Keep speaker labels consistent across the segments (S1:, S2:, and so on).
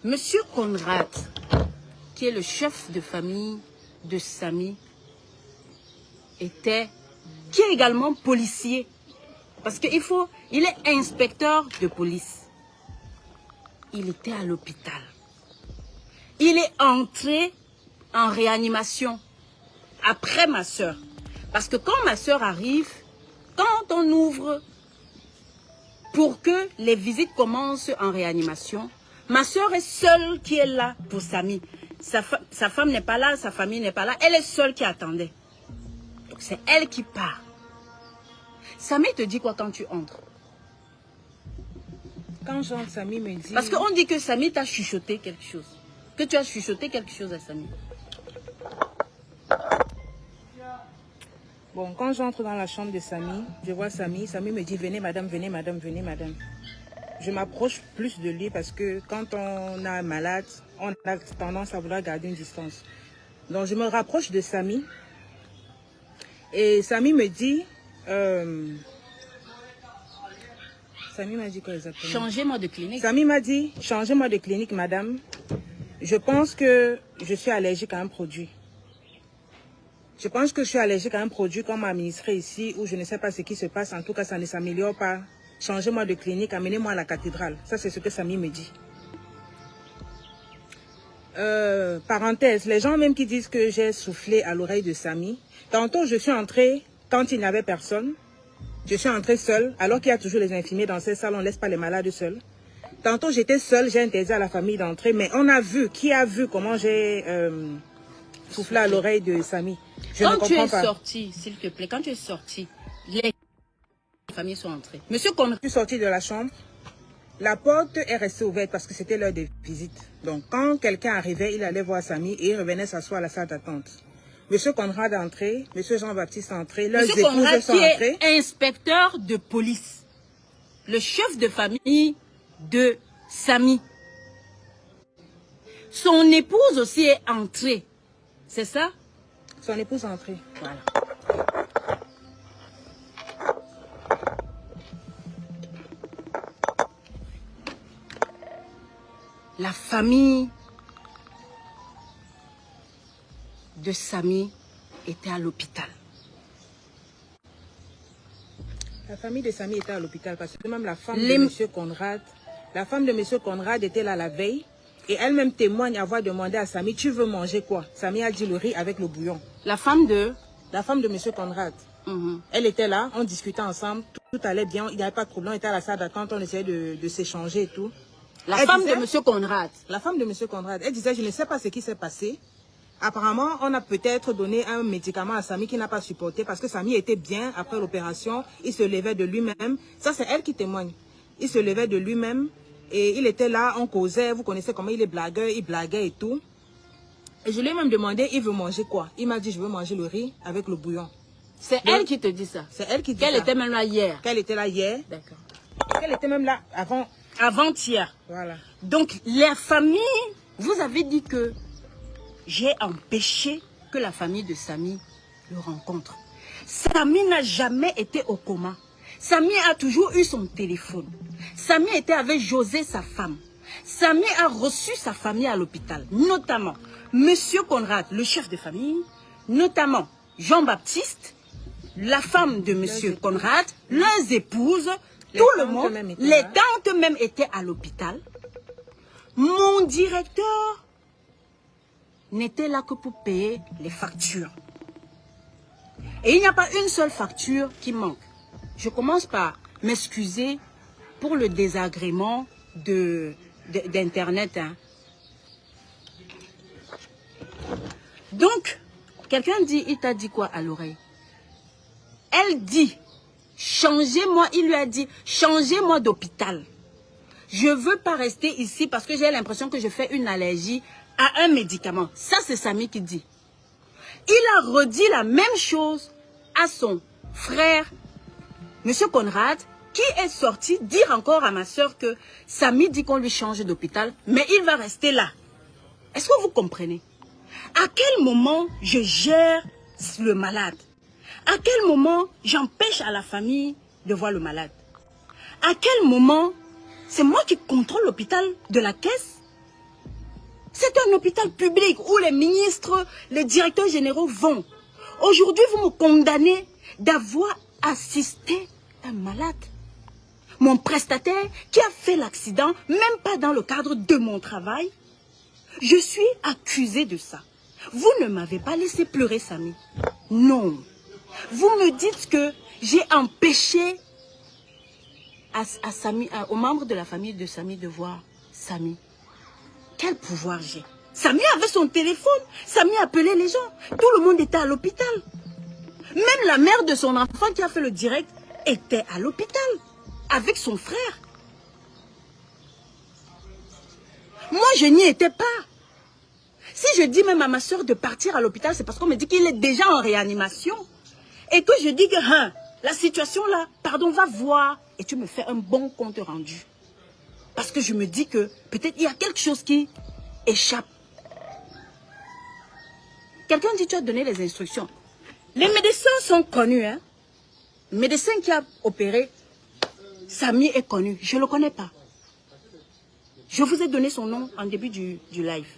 S1: Monsieur Conrad, qui est le chef de famille de Samy, qui est également policier. Parce qu'il est inspecteur de police. Il était à l'hôpital. Il est entré en réanimation après ma soeur. Parce que quand ma soeur arrive, quand on ouvre pour que les visites commencent en réanimation, ma soeur est seule qui est là pour Samy. Sa femme n'est pas là, sa famille n'est pas là. Elle est seule qui attendait. Donc c'est elle qui part. Samy te dit quoi quand tu entres?
S2: Quand j'entre, Samy me dit...
S1: Parce qu'on dit que Samy t'a chuchoté quelque chose. Que tu as chuchoté quelque chose à Samy.
S2: Bon, quand j'entre dans la chambre de Samy, je vois Samy. Samy me dit, venez madame, venez madame, venez madame. Je m'approche plus de lui parce que quand on a un malade, on a tendance à vouloir garder une distance. Donc je me rapproche de Samy. Et Samy me dit... Samy m'a dit quoi exactement?
S1: Changez-moi de clinique.
S2: Samy m'a dit, changez-moi de clinique, madame. Je pense que je suis allergique à un produit. Je pense que je suis allergique à un produit qu'on m'a administré ici, où je ne sais pas ce qui se passe. En tout cas, ça ne s'améliore pas. Changez-moi de clinique, amenez-moi à la cathédrale. Ça, c'est ce que Samy me dit. Parenthèse, les gens même qui disent que j'ai soufflé à l'oreille de Samy. Tantôt, je suis entrée quand il n'y avait personne. Je suis entrée seule, alors qu'il y a toujours les infirmiers dans ces salles, on ne laisse pas les malades seuls. Tantôt, j'étais seule, j'ai interdit à la famille d'entrer, mais on a vu, qui a vu comment j'ai soufflé à l'oreille de Samy? Je ne comprends pas.
S1: Quand tu es sortie, s'il te plaît, quand tu es sortie, les familles sont entrées. Monsieur Conrad...
S2: Je suis sortie de la chambre, la porte est restée ouverte parce que c'était l'heure de visite. Donc, quand quelqu'un arrivait, il allait voir Samy et il revenait s'asseoir à la salle d'attente. Monsieur Conrad est entré, Monsieur Jean-Baptiste est entré, leurs
S1: Monsieur
S2: épouses
S1: Conrad
S2: sont
S1: qui
S2: entrées.
S1: est inspecteur de police, le chef de famille de Samy. Son épouse aussi est entrée, c'est ça?
S2: Son épouse est entrée.
S1: Voilà. La famille de Samy était à l'hôpital.
S2: La famille de Samy était à l'hôpital parce que même la femme de Monsieur Conrad, la femme de Monsieur Conrad était là la veille et elle-même témoigne avoir demandé à Samy, tu veux manger quoi? Samy a dit le riz avec le bouillon.
S1: La femme de
S2: Monsieur Conrad. Elle était là, on discutait ensemble, tout allait bien, il n'y avait pas de problème, on était à la salle d'attente, on essayait de s'échanger et tout.
S1: La femme de Monsieur Conrad.
S2: La femme de Monsieur Conrad. Elle disait, je ne sais pas ce qui s'est passé. Apparemment, on a peut-être donné un médicament à Samy qui n'a pas supporté parce que Samy était bien après l'opération. Il se levait de lui-même. Ça, c'est elle qui témoigne. Il se levait de lui-même et il était là, on causait. Vous connaissez comment il est blagueur, il blaguait et tout. Et je lui ai même demandé, il veut manger quoi? Il m'a dit, je veux manger le riz avec le bouillon.
S1: C'est elle qui te dit ça?
S2: C'est elle qui dit ça.
S1: Qu'elle était même là hier?
S2: Qu'elle était là hier.
S1: D'accord.
S2: Qu'elle était même là avant.
S1: Avant-hier.
S2: Voilà.
S1: Donc, la famille, vous avez dit que j'ai empêché que la famille de Samy le rencontre. Samy n'a jamais été au coma. Samy a toujours eu son téléphone. Samy était avec José, sa femme. Samy a reçu sa famille à l'hôpital, notamment Monsieur Conrad, le chef de famille, notamment Jean-Baptiste, la femme de Monsieur Conrad, leurs épouses, tout le monde, les tantes même étaient à l'hôpital. Mon directeur n'était là que pour payer les factures. Et il n'y a pas une seule facture qui manque. Je commence par m'excuser pour le désagrément d'Internet. Donc, quelqu'un dit, il t'a dit quoi à l'oreille? Elle dit, changez-moi, il lui a dit, changez-moi d'hôpital. Je ne veux pas rester ici parce que j'ai l'impression que je fais une allergie à un médicament. Ça, c'est Samy qui dit. Il a redit la même chose à son frère, Monsieur Conrad, qui est sorti dire encore à ma soeur que Samy dit qu'on lui change d'hôpital, mais il va rester là. Est-ce que vous comprenez? À quel moment je gère le malade? À quel moment j'empêche à la famille de voir le malade? À quel moment c'est moi qui contrôle l'hôpital de la caisse? C'est un hôpital public où les ministres, les directeurs généraux vont. Aujourd'hui, vous me condamnez d'avoir assisté un malade. Mon prestataire qui a fait l'accident, même pas dans le cadre de mon travail, je suis accusée de ça. Vous ne m'avez pas laissé pleurer Samy. Non. Vous me dites que j'ai empêché aux membres de la famille de Samy de voir Samy. Quel pouvoir j'ai? Samy avait son téléphone. Samy appelait les gens. Tout le monde était à l'hôpital. Même la mère de son enfant qui a fait le direct était à l'hôpital avec son frère. Moi, je n'y étais pas. Si je dis même à ma soeur de partir à l'hôpital, c'est parce qu'on me dit qu'il est déjà en réanimation. Et que je dis que la situation là, pardon, va voir. Et tu me fais un bon compte rendu. Parce que je me dis que peut-être il y a quelque chose qui échappe. Quelqu'un dit tu as donné les instructions. Les médecins sont connus. Hein? Le médecin qui a opéré, Samy est connu. Je ne le connais pas. Je vous ai donné son nom en début du live.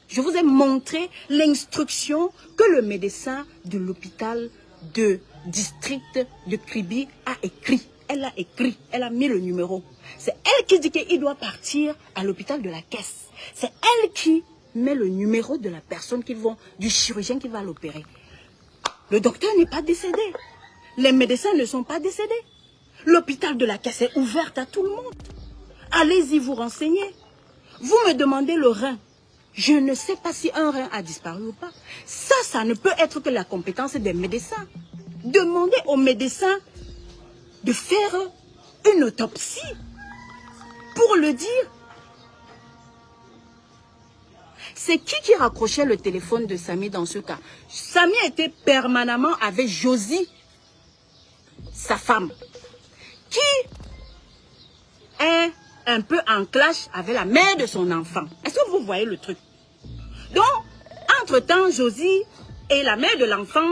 S1: Je vous ai montré l'instruction que le médecin de l'hôpital de district de Kribi a écrit. Elle a écrit, elle a mis le numéro. C'est elle qui dit qu'il doit partir à l'hôpital de la Caisse. C'est elle qui met le numéro de la personne du chirurgien qui va l'opérer. Le docteur n'est pas décédé. Les médecins ne sont pas décédés. L'hôpital de la Caisse est ouvert à tout le monde. Allez-y vous renseigner. Vous me demandez le rein. Je ne sais pas si un rein a disparu ou pas. Ça ne peut être que la compétence des médecins. Demandez aux médecins de faire une autopsie pour le dire. C'est qui raccrochait le téléphone de Samy dans ce cas? Samy était permanemment avec Josie, sa femme, qui est un peu en clash avec la mère de son enfant. Est-ce que vous voyez le truc? Donc, entre-temps, Josie et la mère de l'enfant,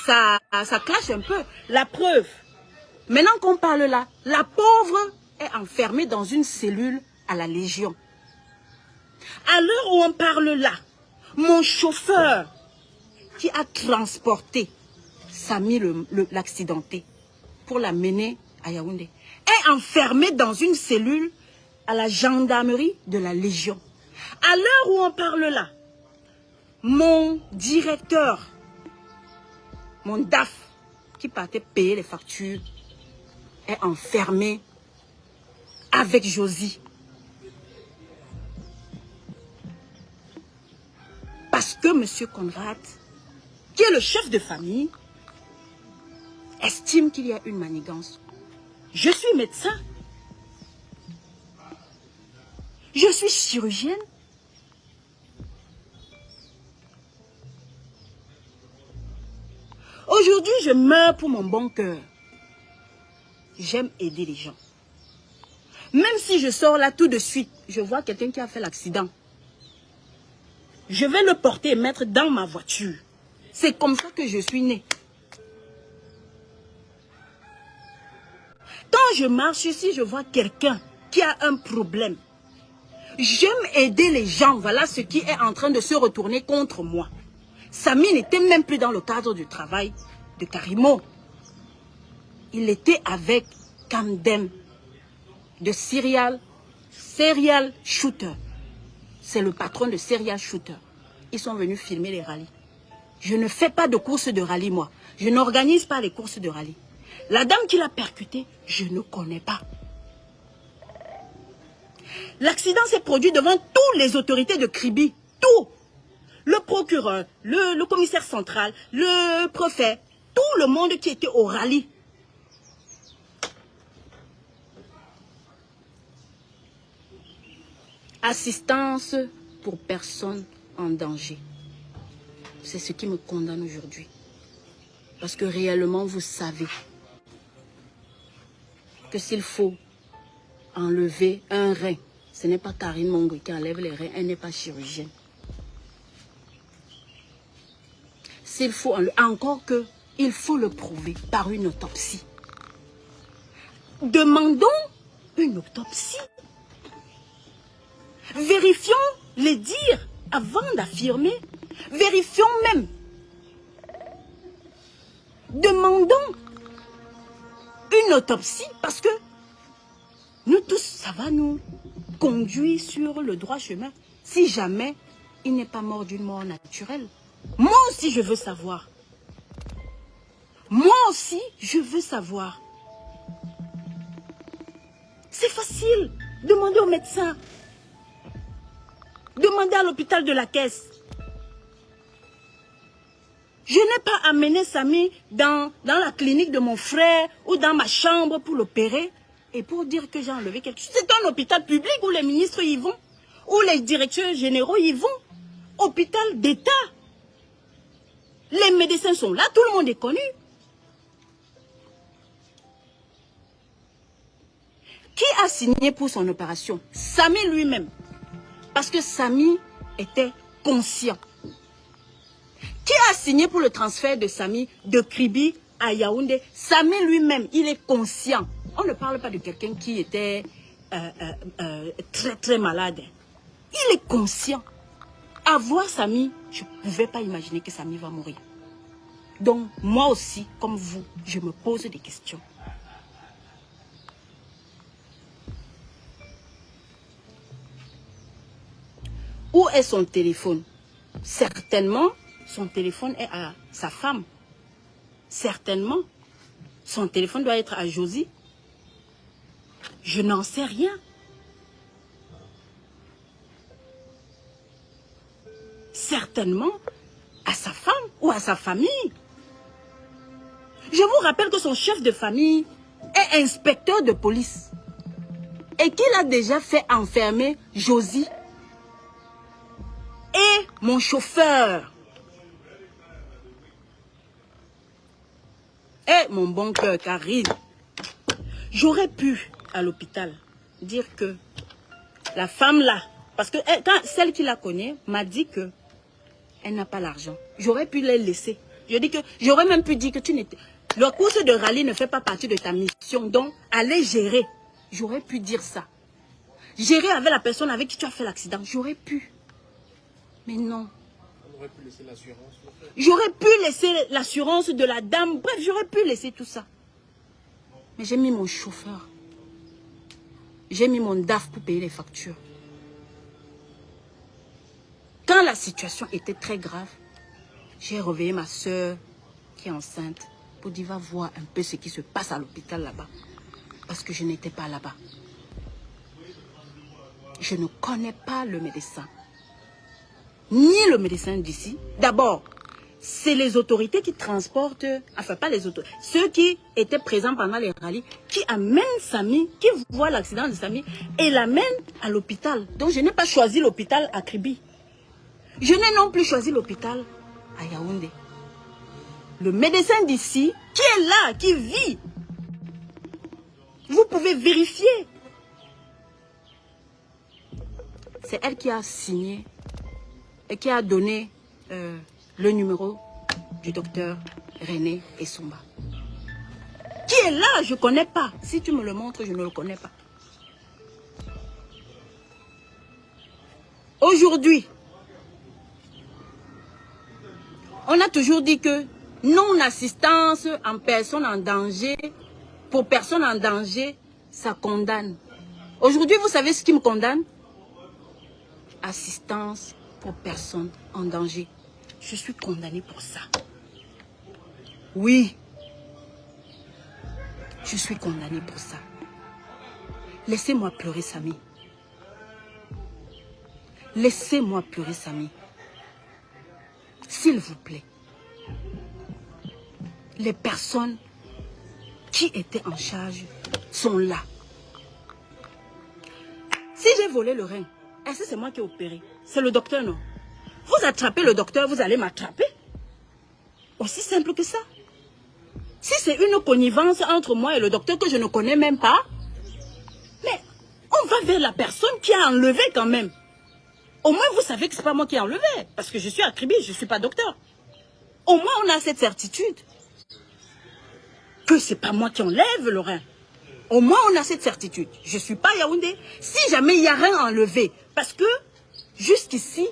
S1: ça clash un peu. La preuve, maintenant qu'on parle là, la pauvre est enfermée dans une cellule à la Légion. À l'heure où on parle là, mon chauffeur qui a transporté Samy l'accidenté pour l'amener à Yaoundé est enfermé dans une cellule à la gendarmerie de la Légion. À l'heure où on parle là, mon directeur, mon DAF, qui partait payer les factures, est enfermé avec Josie. Parce que M. Conrad, qui est le chef de famille, estime qu'il y a une manigance. Je suis médecin. Je suis chirurgienne. Aujourd'hui, je meurs pour mon bon cœur. J'aime aider les gens. Même si je sors là tout de suite, je vois quelqu'un qui a fait l'accident. Je vais le porter et mettre dans ma voiture. C'est comme ça que je suis née. Quand je marche ici, je vois quelqu'un qui a un problème. J'aime aider les gens. Voilà ce qui est en train de se retourner contre moi. Samy n'était même plus dans le cadre du travail de Karimo. Il était avec Kamdem, de serial shooter. C'est le patron de serial shooter. Ils sont venus filmer les rallyes. Je ne fais pas de courses de rallye, moi. Je n'organise pas les courses de rallye. La dame qui l'a percuté, je ne connais pas. L'accident s'est produit devant toutes les autorités de Kribi. Tout. Le procureur, le commissaire central, le préfet, tout le monde qui était au rallye. Assistance pour personnes en danger. C'est ce qui me condamne aujourd'hui. Parce que réellement, vous savez que s'il faut enlever un rein, ce n'est pas Karine Mongo qui enlève les reins, elle n'est pas chirurgienne. S'il faut enlever, encore que, il faut le prouver par une autopsie. Demandons une autopsie. Vérifions les dires avant d'affirmer, vérifions même. Demandons une autopsie parce que nous tous, ça va nous conduire sur le droit chemin. Si jamais il n'est pas mort d'une mort naturelle. Moi aussi, je veux savoir. Moi aussi, je veux savoir. C'est facile. Demandez au médecin. Demandez à l'hôpital de la Caisse. Je n'ai pas amené Samy dans la clinique de mon frère ou dans ma chambre pour l'opérer et pour dire que j'ai enlevé quelque chose. C'est un hôpital public où les ministres y vont, où les directeurs généraux y vont. Hôpital d'État. Les médecins sont là, tout le monde est connu. Qui a signé pour son opération? Samy lui-même. Parce que Samy était conscient. Qui a signé pour le transfert de Samy de Kribi à Yaoundé? Samy lui-même, il est conscient. On ne parle pas de quelqu'un qui était très très malade. Il est conscient. À voir Samy, je ne pouvais pas imaginer que Samy va mourir. Donc, moi aussi, comme vous, je me pose des questions. Où est son téléphone? Certainement, son téléphone est à sa femme. Certainement, son téléphone doit être à Josie. Je n'en sais rien. Certainement, à sa femme ou à sa famille. Je vous rappelle que son chef de famille est inspecteur de police. Et qu'il a déjà fait enfermer Josie et mon chauffeur. Et mon bon cœur, Karine. J'aurais pu, à l'hôpital, dire que la femme là, parce que quand celle qui la connaît m'a dit que elle n'a pas l'argent. J'aurais pu les laisser. J'aurais même pu dire que tu n'étais... Le course de rallye ne fait pas partie de ta mission. Donc, allez gérer. J'aurais pu dire ça. Gérer avec la personne avec qui tu as fait l'accident. J'aurais pu. Mais non.
S3: On aurait pu laisser l'assurance.
S1: J'aurais pu laisser l'assurance de la dame. Bref, j'aurais pu laisser tout ça. Mais j'ai mis mon chauffeur. J'ai mis mon DAF pour payer les factures. Quand la situation était très grave, j'ai réveillé ma soeur qui est enceinte pour dire va voir un peu ce qui se passe à l'hôpital là-bas. Parce que je n'étais pas là-bas. Je ne connais pas le médecin. Ni le médecin d'ici. D'abord, c'est les autorités qui transportent, enfin pas les autorités, ceux qui étaient présents pendant les rallyes, qui amènent Samy, qui voient l'accident de Samy et l'amènent à l'hôpital. Donc je n'ai pas choisi l'hôpital à Kribi. Je n'ai non plus choisi l'hôpital à Yaoundé. Le médecin d'ici, qui est là, qui vit, vous pouvez vérifier. C'est elle qui a signé et qui a donné le numéro du docteur René Essomba. Qui est là, je ne connais pas. Si tu me le montres, je ne le connais pas. Aujourd'hui, on a toujours dit que non-assistance en personne en danger, pour personne en danger, ça condamne. Aujourd'hui, vous savez ce qui me condamne? Assistance pour personne en danger. Je suis condamnée pour ça. Oui. Je suis condamnée pour ça. Laissez-moi pleurer, Samy. Laissez-moi pleurer, Samy. S'il vous plaît. Les personnes qui étaient en charge sont là. Si j'ai volé le rein, est-ce que c'est moi qui ai opéré? C'est le docteur, non? Vous attrapez le docteur, vous allez m'attraper. Aussi simple que ça. Si c'est une connivence entre moi et le docteur que je ne connais même pas, mais on va vers la personne qui a enlevé quand même. Au moins, vous savez que ce n'est pas moi qui ai enlevé. Parce que je suis à Kribi, je ne suis pas docteur. Au moins, on a cette certitude. Que ce n'est pas moi qui enlève le rein. Au moins, on a cette certitude. Je ne suis pas Yaoundé. Si jamais il n'y a rien enlevé. Parce que, jusqu'ici,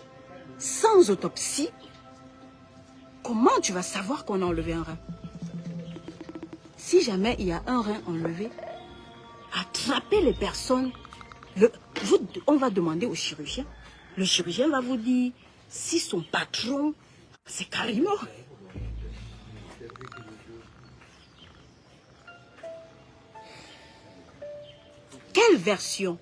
S1: Sans autopsie, comment tu vas savoir qu'on a enlevé un rein? Si jamais il y a un rein enlevé, attrapez les personnes. On va demander au chirurgien. Le chirurgien va vous dire si son patron, c'est Karimo. Quelle version?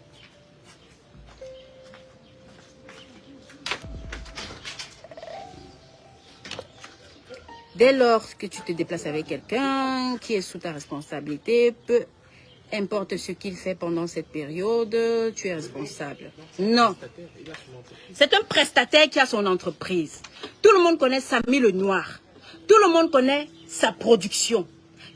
S1: Dès lors que tu te déplaces avec quelqu'un qui est sous ta responsabilité, peu importe ce qu'il fait pendant cette période, tu es responsable. Non. C'est un prestataire qui a son entreprise. Tout le monde connaît Samy le Noir. Tout le monde connaît sa production.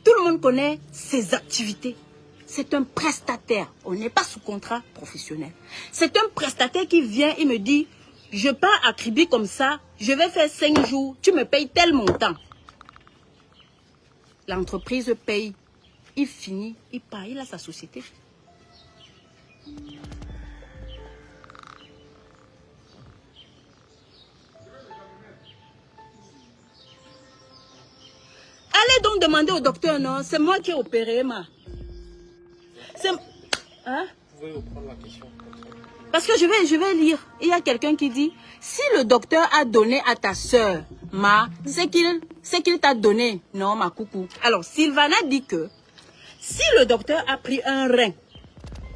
S1: Tout le monde connaît ses activités. C'est un prestataire. On n'est pas sous contrat professionnel. C'est un prestataire qui vient et me dit, je pars à Kribi comme ça, je vais faire 5 jours, tu me payes tel montant. L'entreprise paye. Il finit, il part, il a sa société. Allez donc demander au docteur, non, c'est moi qui ai opéré, ma. C'est... Hein?
S3: Vous pouvez reprendre la question.
S1: Parce que je vais lire. Il y a quelqu'un qui dit, si le docteur a donné à ta soeur, ma, c'est qu'il t'a donné. Non, ma coucou. Alors, Sylvana dit que, si le docteur a pris un rein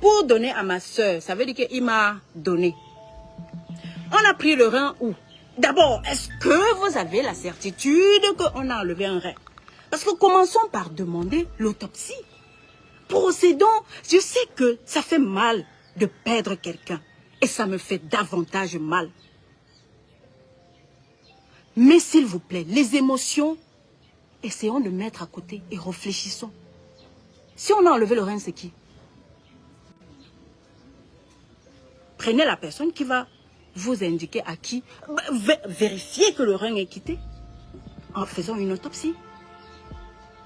S1: pour donner à ma soeur, ça veut dire qu'il m'a donné. On a pris le rein où? D'abord, est-ce que vous avez la certitude qu'on a enlevé un rein? Parce que commençons par demander l'autopsie. Procédons. Je sais que ça fait mal de perdre quelqu'un. Et ça me fait davantage mal. Mais s'il vous plaît, les émotions, essayons de mettre à côté et réfléchissons. Si on a enlevé le rein, c'est qui? Prenez la personne qui va vous indiquer à qui. Vérifiez que le rein est quitté en faisant une autopsie.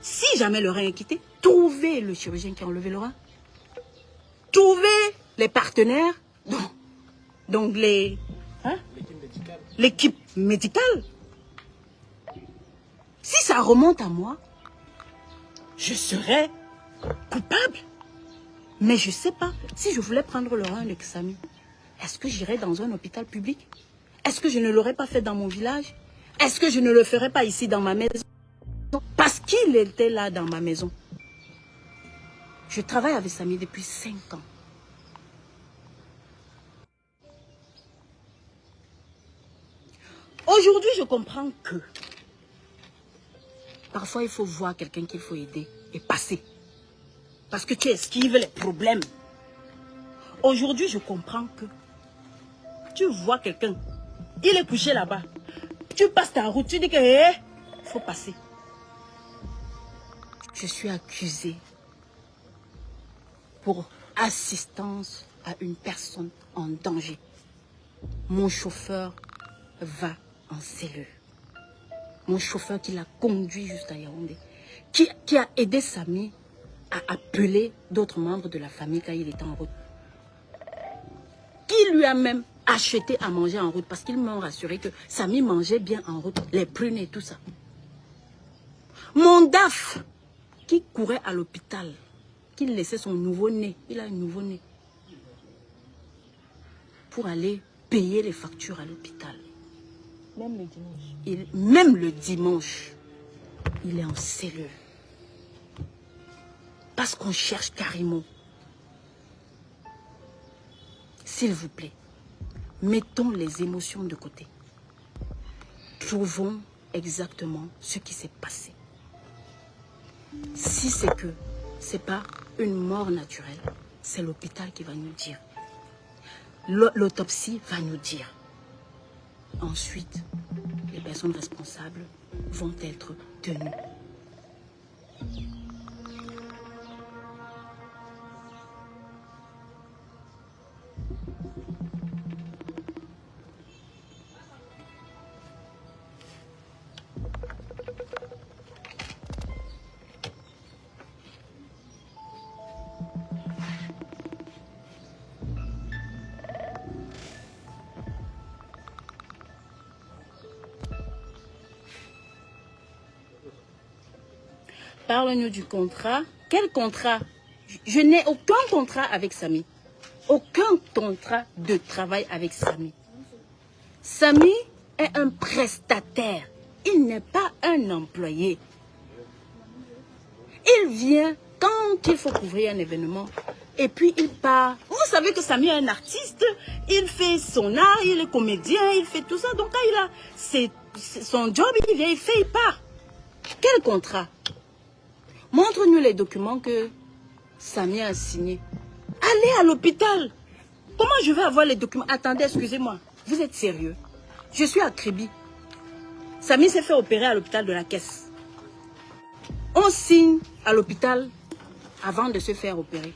S1: Si jamais le rein est quitté, trouvez le chirurgien qui a enlevé le rein. Trouvez les partenaires, donc les... Hein? L'équipe médicale. Si ça remonte à moi, je serais coupable. Mais je ne sais pas. Si je voulais prendre le rein de Samy, est-ce que j'irais dans un hôpital public? Est-ce que je ne l'aurais pas fait dans mon village? Est-ce que je ne le ferais pas ici dans ma maison? Parce qu'il était là dans ma maison. Je travaille avec Samy depuis 5 ans. Aujourd'hui, je comprends que parfois, il faut voir quelqu'un qu'il faut aider et passer. Parce que tu esquives les problèmes. Aujourd'hui, je comprends que tu vois quelqu'un, il est couché là-bas. Tu passes ta route, tu dis que il faut passer. Je suis accusée pour assistance à une personne en danger. Mon chauffeur va en cellule. Mon chauffeur qui l'a conduit jusqu'à Yaoundé, qui a aidé Samy à appeler d'autres membres de la famille quand il était en route. Qui lui a même acheté à manger en route parce qu'ils m'ont rassuré que Samy mangeait bien en route, les prunes et tout ça. Mon DAF qui courait à l'hôpital, qui laissait son nouveau-né, il a un nouveau-né, pour aller payer les factures à l'hôpital.
S2: Même le dimanche.
S1: Même le dimanche, il est en cellule. Parce qu'on cherche Karimo. S'il vous plaît, mettons les émotions de côté. Trouvons exactement ce qui s'est passé. Si c'est que ce n'est pas une mort naturelle, c'est l'hôpital qui va nous dire. L'autopsie va nous dire. Ensuite, les personnes responsables vont être tenues. Parle-nous du contrat. Quel contrat? Je n'ai aucun contrat avec Samy. Aucun contrat de travail avec Samy. Samy est un prestataire. Il n'est pas un employé. Il vient quand il faut couvrir un événement. Et puis il part. Vous savez que Samy est un artiste. Il fait son art, il est comédien, il fait tout ça. Donc quand il a son job, il vient, il fait, il part. Quel contrat? Montre-nous les documents que Samy a signés. Allez à l'hôpital. Comment je vais avoir les documents? Attendez, excusez-moi. Vous êtes sérieux? Je suis à Kribi. Samy s'est fait opérer à l'hôpital de la Caisse. On signe à l'hôpital avant de se faire opérer.